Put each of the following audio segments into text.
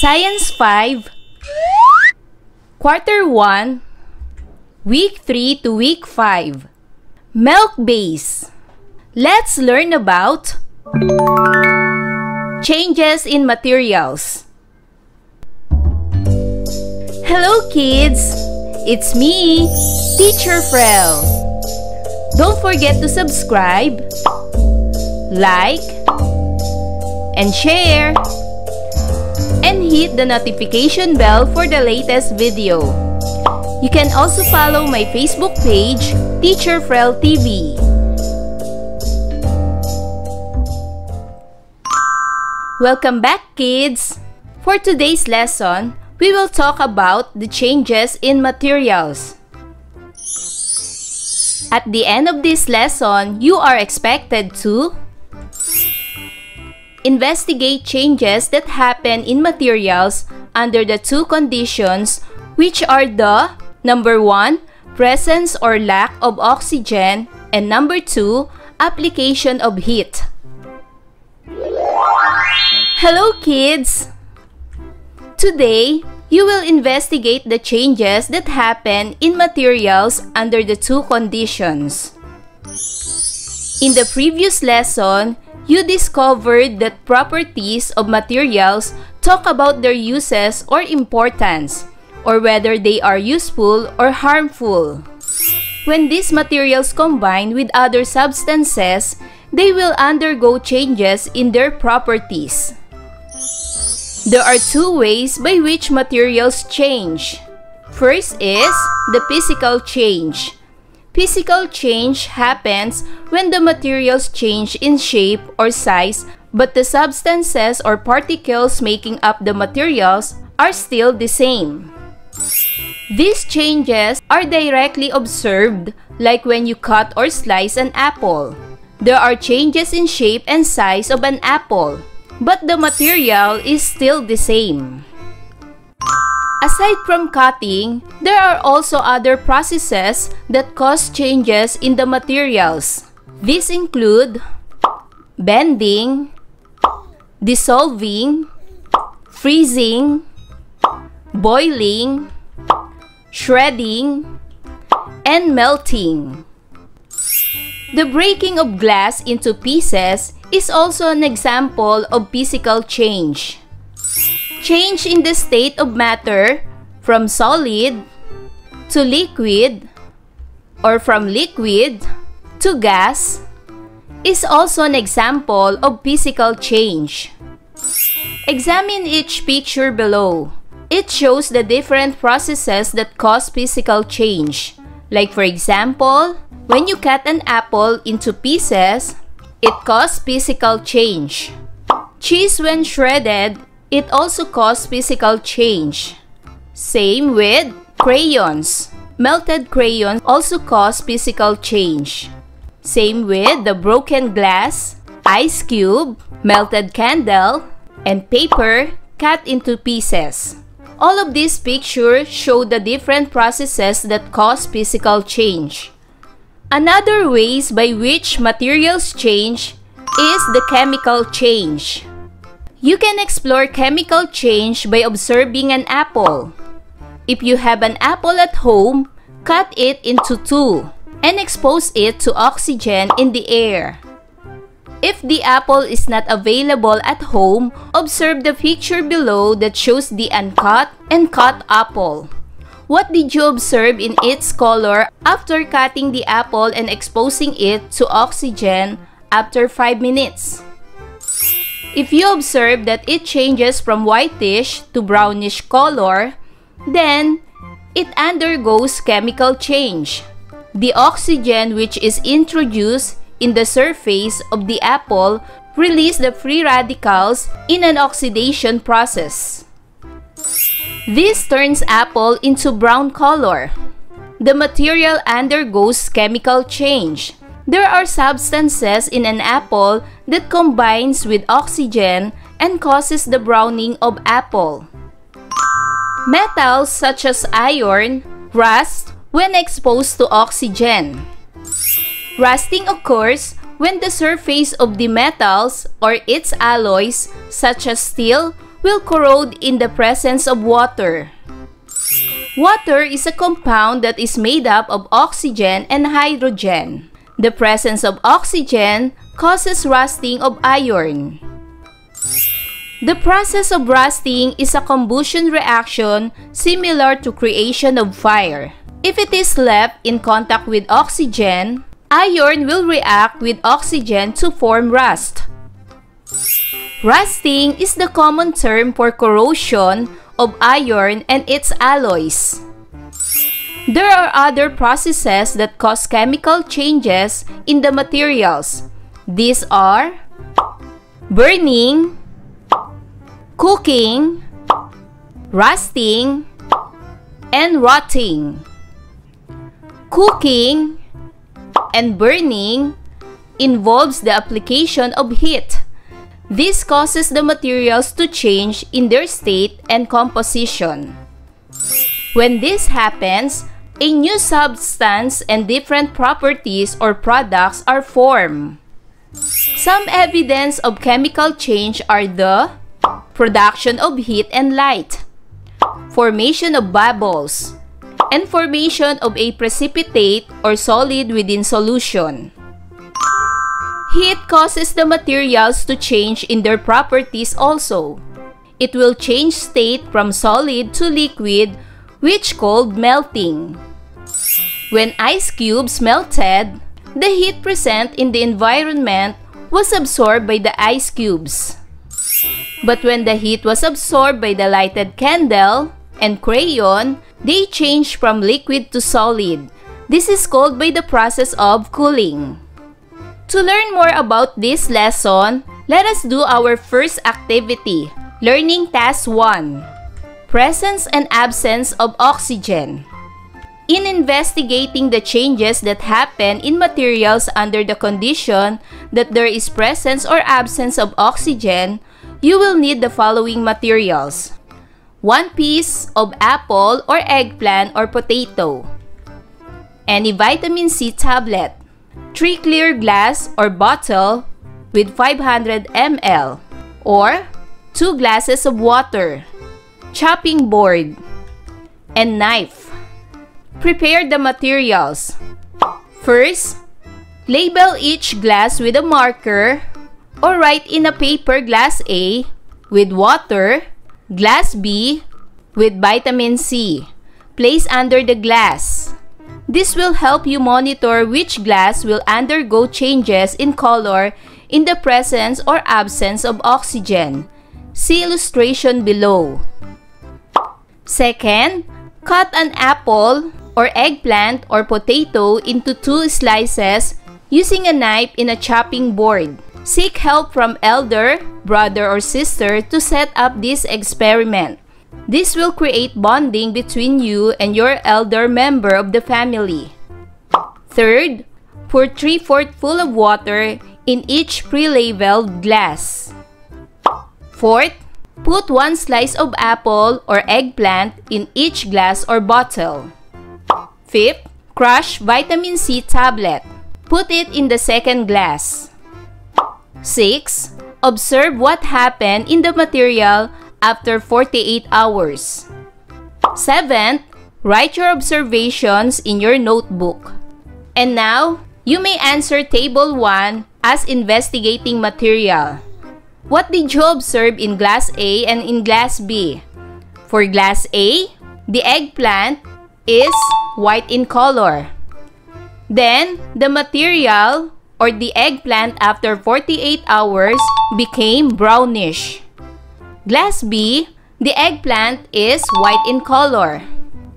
Science 5, Quarter 1, Week 3 to Week 5. Melc-Based. Let's learn about changes in materials. Hello kids! It's me, Teacher Frel. Don't forget to subscribe, like, and share, and hit the notification bell for the latest video. You can also follow my Facebook page, Teacher Frel TV. Welcome back, kids! For today's lesson, we will talk about the changes in materials. At the end of this lesson, you are expected to investigate changes that happen in materials under the two conditions, which are the number 1, presence or lack of oxygen, and number 2, application of heat. Hello kids! Today, you will investigate the changes that happen in materials under the two conditions. In the previous lesson, you discovered that properties of materials talk about their uses or importance, or whether they are useful or harmful. When these materials combine with other substances, they will undergo changes in their properties. There are two ways by which materials change. First is the physical change. Physical change happens when the materials change in shape or size, but the substances or particles making up the materials are still the same. These changes are directly observed, like when you cut or slice an apple. There are changes in shape and size of an apple, but the material is still the same. Aside from cutting, there are also other processes that cause changes in the materials. These include bending, dissolving, freezing, boiling, shredding, and melting. The breaking of glass into pieces is also an example of physical change. Change in the state of matter from solid to liquid or from liquid to gas is also an example of physical change. Examine each picture below. It shows the different processes that cause physical change. Like for example, when you cut an apple into pieces, it causes physical change. Cheese when shredded, it also causes physical change. Same with crayons. Melted crayons also cause physical change. Same with the broken glass, ice cube, melted candle, and paper cut into pieces. All of these pictures show the different processes that cause physical change. Another ways by which materials change is the chemical change. You can explore chemical change by observing an apple. If you have an apple at home, cut it into two and expose it to oxygen in the air. If the apple is not available at home, observe the picture below that shows the uncut and cut apple. What did you observe in its color after cutting the apple and exposing it to oxygen after 5 minutes? If you observe that it changes from whitish to brownish color, then it undergoes chemical change. The oxygen which is introduced in the surface of the apple releases the free radicals in an oxidation process. This turns apple into brown color. The material undergoes chemical change. There are substances in an apple that combines with oxygen and causes the browning of apple. Metals such as iron rust when exposed to oxygen. Rusting occurs when the surface of the metals or its alloys such as steel will corrode in the presence of water. Water is a compound that is made up of oxygen and hydrogen. The presence of oxygen causes rusting of iron. The process of rusting is a combustion reaction similar to creation of fire. If it is left in contact with oxygen, iron will react with oxygen to form rust. Rusting is the common term for corrosion of iron and its alloys. There are other processes that cause chemical changes in the materials. These are burning, cooking, rusting, and rotting. Cooking and burning involves the application of heat. This causes the materials to change in their state and composition. When this happens, a new substance and different properties or products are formed. Some evidence of chemical change are the production of heat and light, formation of bubbles, and formation of a precipitate or solid within solution. Heat causes the materials to change in their properties also. It will change state from solid to liquid, which called melting. When ice cubes melted, the heat present in the environment was absorbed by the ice cubes. But when the heat was absorbed by the lighted candle and crayon, they changed from liquid to solid. This is called by the process of cooling. To learn more about this lesson, let us do our first activity, learning task 1. Presence and absence of oxygen. In investigating the changes that happen in materials under the condition that there is presence or absence of oxygen, you will need the following materials. 1 piece of apple or eggplant or potato. Any vitamin C tablet. 3 clear glass or bottle with 500 ml. Or 2 glasses of water. Chopping board. And knife. Prepare the materials. First, label each glass with a marker or write in a paper glass A with water, glass B with vitamin C. Place under the glass. This will help you monitor which glass will undergo changes in color in the presence or absence of oxygen. See illustration below. Second, cut an apple or eggplant or potato into 2 slices using a knife in a chopping board. Seek help from elder, brother, or sister to set up this experiment. This will create bonding between you and your elder member of the family. Third, pour 3/4 full of water in each pre-labeled glass. Fourth, put 1 slice of apple or eggplant in each glass or bottle. Fifth, crush vitamin C tablet. Put it in the second glass. 6. Observe what happened in the material after 48 hours. 7. Write your observations in your notebook. And now, you may answer Table 1 as investigating material. What did you observe in glass A and in glass B? For glass A, the eggplant is white in color. Then, the material or the eggplant after 48 hours became brownish. Glass B, the eggplant is white in color.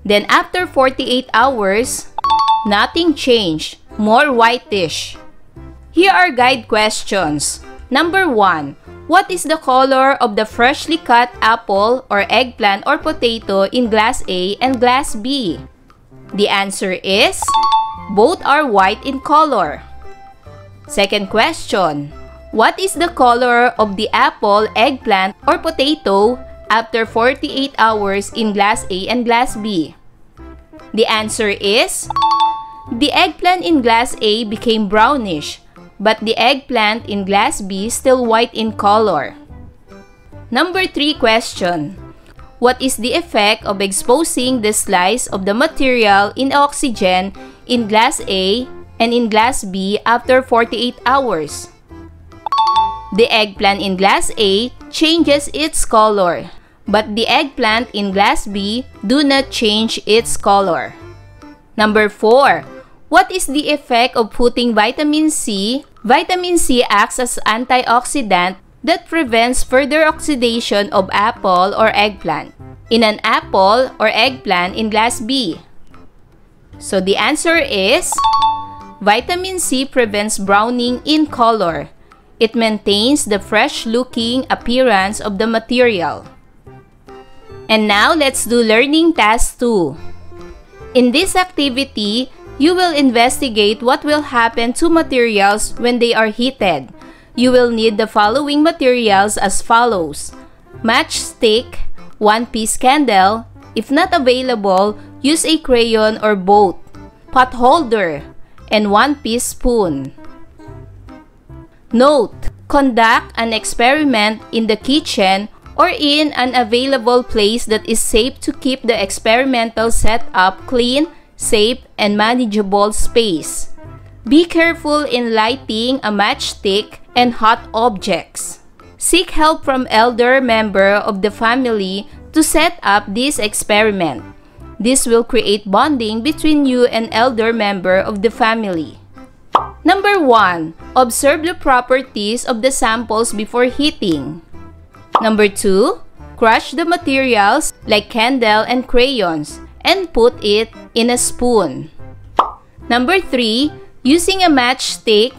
Then after 48 hours, nothing changed, more whitish. Here are guide questions. Number 1. What is the color of the freshly cut apple or eggplant or potato in glass A and glass B? The answer is, both are white in color. Second question. What is the color of the apple, eggplant, or potato after 48 hours in glass A and glass B? The answer is, the eggplant in glass A became brownish, but the eggplant in glass B still white in color. Number 3 question. What is the effect of exposing the slice of the material in oxygen in glass A and in glass B after 48 hours? The eggplant in glass A changes its color, but the eggplant in glass B do not change its color. Number 4. What is the effect of putting vitamin C? Vitamin C acts as antioxidant that prevents further oxidation of apple or eggplant in an apple or eggplant in glass B. So the answer is vitamin C prevents browning in color. It maintains the fresh-looking appearance of the material. And now let's do learning task 2. In this activity, you will investigate what will happen to materials when they are heated. You will need the following materials as follows: matchstick, 1-piece candle. If not available, use a crayon or both, pot holder, and 1-piece spoon. Note: conduct an experiment in the kitchen or in an available place that is safe to keep the experimental setup clean, safe, and manageable space. Be careful in lighting a matchstick and hot objects. Seek help from elder member of the family to set up this experiment. This will create bonding between you and elder member of the family. Number 1. Observe the properties of the samples before heating. Number 2. Crush the materials like candle and crayons and put it in a spoon. Number 3. Using a matchstick,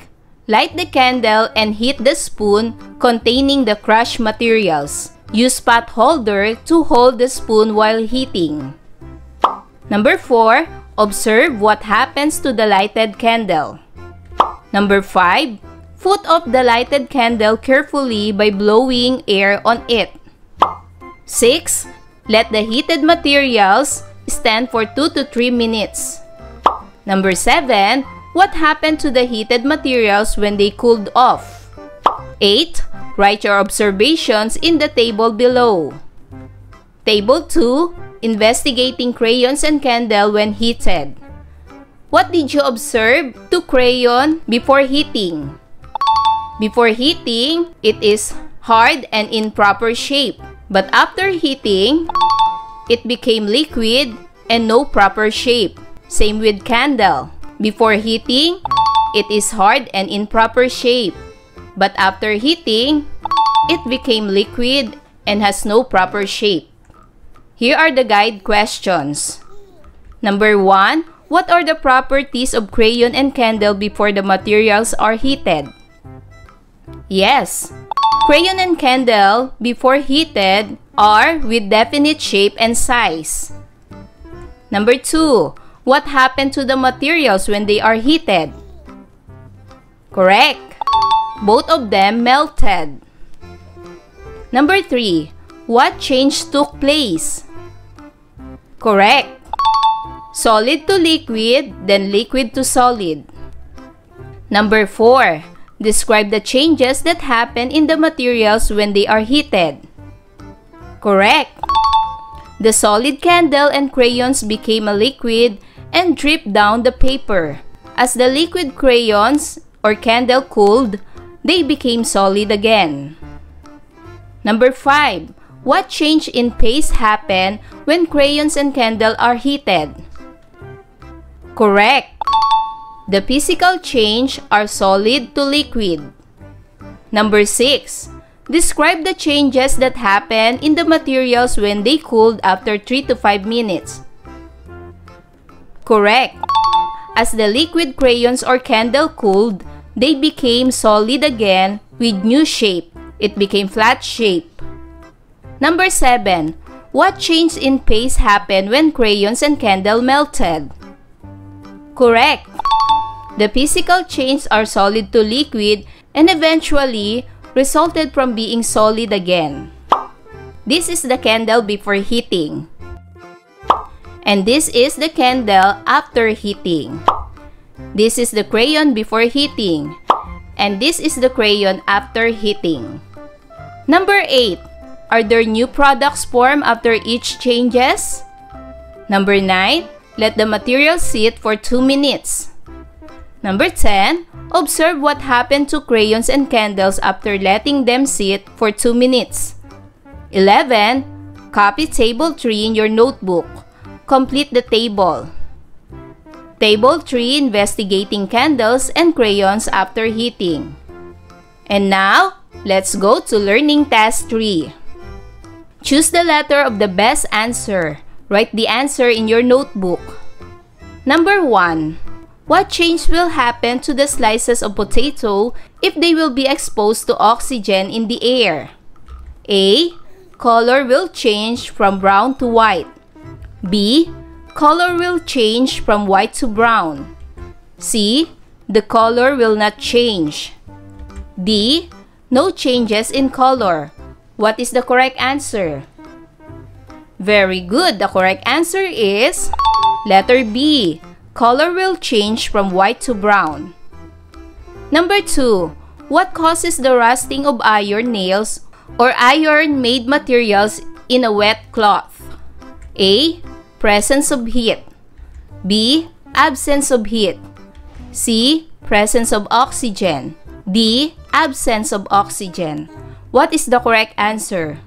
light the candle and heat the spoon containing the crushed materials. Use pot holder to hold the spoon while heating. Number 4. Observe what happens to the lighted candle. Number 5. Put off the lighted candle carefully by blowing air on it. 6. Let the heated materials stand for 2 to 3 minutes. Number 7. What happened to the heated materials when they cooled off? 8. Write your observations in the table below. Table 2. Investigating crayons and candle when heated. What did you observe to crayon before heating? Before heating, it is hard and in proper shape. But after heating, it became liquid and no proper shape. Same with candle. Before heating, it is hard and in proper shape. But after heating, it became liquid and has no proper shape. Here are the guide questions. Number 1. What are the properties of crayon and candle before the materials are heated? Yes, crayon and candle before heated are with definite shape and size. Number 2. What happened to the materials when they are heated? Correct. Both of them melted. Number 3. What change took place? Correct. Solid to liquid, then liquid to solid. Number 4. Describe the changes that happen in the materials when they are heated. Correct. The solid candle and crayons became a liquid and dripped down the paper. As the liquid crayons or candle cooled, they became solid again. Number 5. What change in paste happened when crayons and candle are heated? Correct. The physical change are solid to liquid. Number 6. Describe the changes that happen in the materials when they cooled after 3 to 5 minutes. Correct. As the liquid crayons or candle cooled, they became solid again with new shape. It became flat shape. Number 7. What change in paste happened when crayons and candle melted? Correct. The physical changes are solid to liquid and eventually resulted from being solid again. This is the candle before heating. And this is the candle after heating. This is the crayon before heating. And this is the crayon after heating. Number 8. Are there new products formed after each changes? Number 9. Let the material sit for 2 minutes. Number 10. Observe what happened to crayons and candles after letting them sit for 2 minutes. 11. Copy Table 3 in your notebook. Complete the table. Table 3. Investigating candles and crayons after heating. And now, let's go to Learning Task 3. Choose the letter of the best answer. Write the answer in your notebook. Number 1. What change will happen to the slices of potato if they will be exposed to oxygen in the air? A. Color will change from brown to white. B. Color will change from white to brown. C. The color will not change. D. No changes in color. What is the correct answer? Very good. The correct answer is letter B. Color will change from white to brown. Number 2. What causes the rusting of iron nails or iron-made materials in a wet cloth? A. Presence of heat. B. Absence of heat. C. Presence of oxygen. D. Absence of oxygen. What is the correct answer?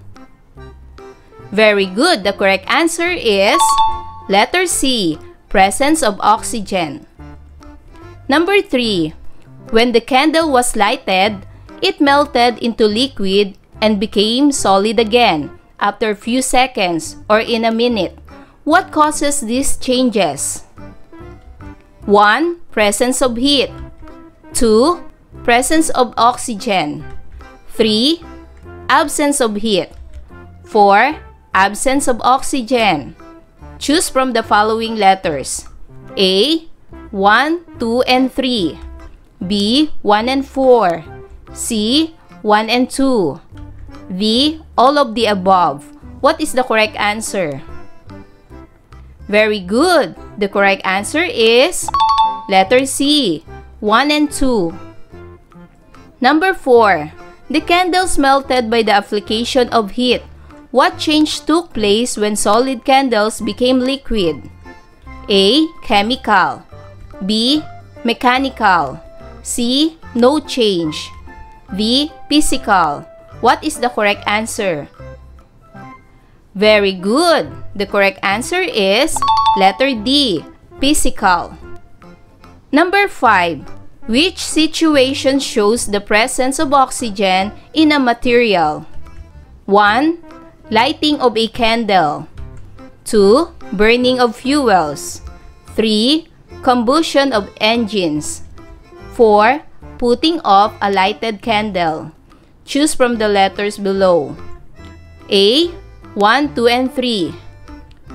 Very good. The correct answer is letter C. Presence of oxygen. Number 3. When the candle was lighted, it melted into liquid and became solid again after a few seconds or in a minute. What causes these changes? 1. Presence of heat. 2. Presence of oxygen. 3. Absence of heat. 4. Absence of oxygen. Choose from the following letters. A. 1, 2, and 3. B. 1 and 4. C. 1 and 2. D. All of the above. What is the correct answer? Very good. The correct answer is letter C. 1 and 2. Number 4. The candles melted by the application of heat. What change took place when solid candles became liquid? A. Chemical. B. Mechanical. C. No change. D. Physical. What is the correct answer? Very good. The correct answer is letter D. Physical. Number 5. Which situation shows the presence of oxygen in a material? 1. Lighting of a candle. 2. Burning of fuels. 3. Combustion of engines. 4. Putting off a lighted candle. Choose from the letters below. A. 1, 2, and 3.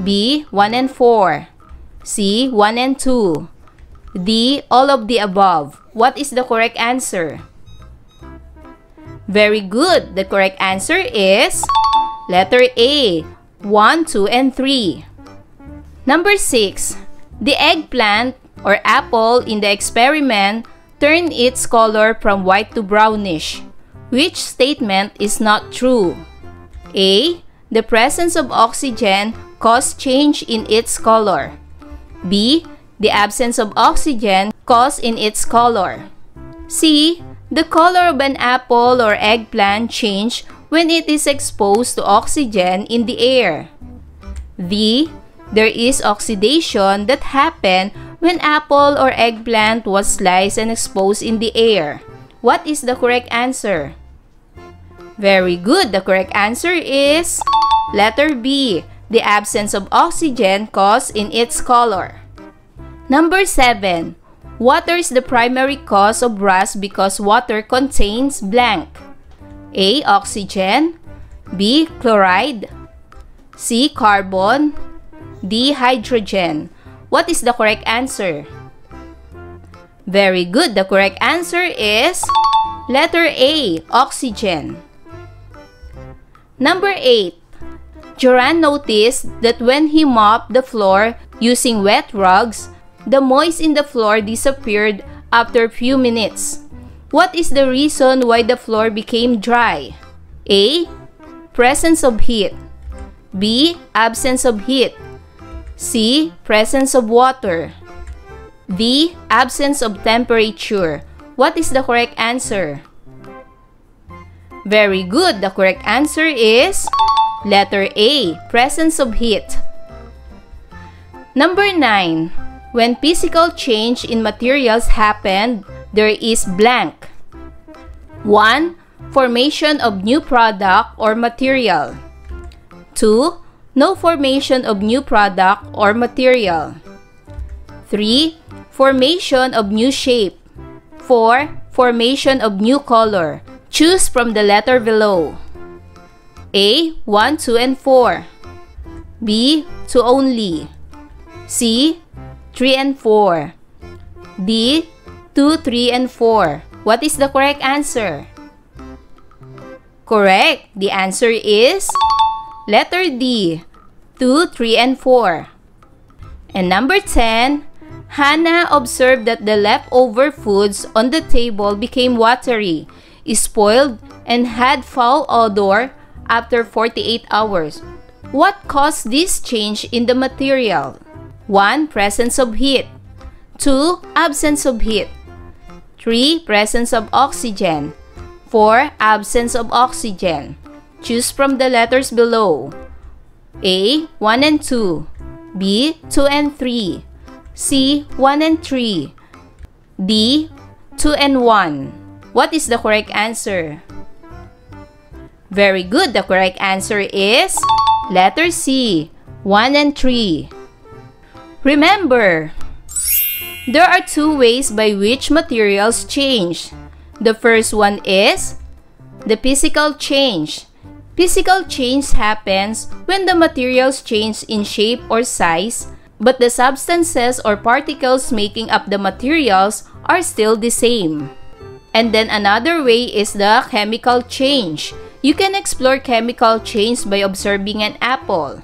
B. 1 and 4. C. 1 and 2. D. All of the above. What is the correct answer? Very good. The correct answer is letter A. 1, 2, and 3. Number 6. The eggplant or apple in the experiment turned its color from white to brownish. Which statement is not true? A. The presence of oxygen caused change in its color. B. The absence of oxygen caused in its color. C. The color of an apple or eggplant changed when it is exposed to oxygen in the air. D. There is oxidation that happened when apple or eggplant was sliced and exposed in the air. What is the correct answer? Very good. The correct answer is letter B. The absence of oxygen caused in its color. Number 7. Water is the primary cause of rust because water contains blank. A. Oxygen. B. Chloride. C. Carbon. D. Hydrogen. What is the correct answer? Very good. The correct answer is letter A. Oxygen. Number 8. Joran noticed that when he mopped the floor using wet rugs, the moist in the floor disappeared after a few minutes. What is the reason why the floor became dry? A. presence of heat. B. Absence of heat. C. Presence of water. D. Absence of temperature. What is the correct answer? Very good. The correct answer is letter A. Presence of heat. Number 9. When physical change in materials happened, there is blank. 1. Formation of new product or material. 2. No formation of new product or material. 3. Formation of new shape. 4. Formation of new color. Choose from the letter below. A. 1, 2, and 4. B. 2 only. C. 3 and 4. D. 2, 3, and 4. What is the correct answer? Correct. The answer is letter D. 2, 3, and 4. And number 10. Hannah observed that the leftover foods on the table became watery, spoiled, and had foul odor after 48 hours. What caused this change in the material? 1. Presence of heat. 2. Absence of heat. 3. Presence of oxygen. 4. Absence of oxygen. Choose from the letters below. A. 1 and 2. B. 2 and 3. C. 1 and 3. D. 2 and 1. What is the correct answer? Very good. The correct answer is letter C. 1 and 3. Remember, there are two ways by which materials change. The first one is the physical change. Physical change happens when the materials change in shape or size, but the substances or particles making up the materials are still the same. And then another way is the chemical change. You can explore chemical change by observing an apple.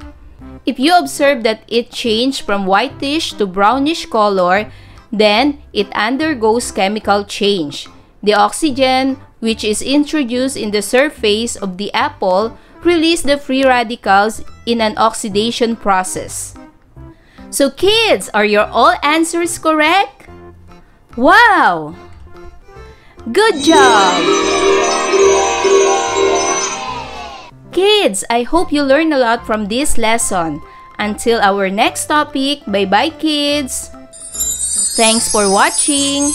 If you observe that it changed from whitish to brownish color, then it undergoes chemical change. The oxygen, which is introduced in the surface of the apple, releases the free radicals in an oxidation process. So kids, are your all answers correct? Wow! Good job! Kids, I hope you learned a lot from this lesson. Until our next topic, bye-bye kids! Thanks for watching!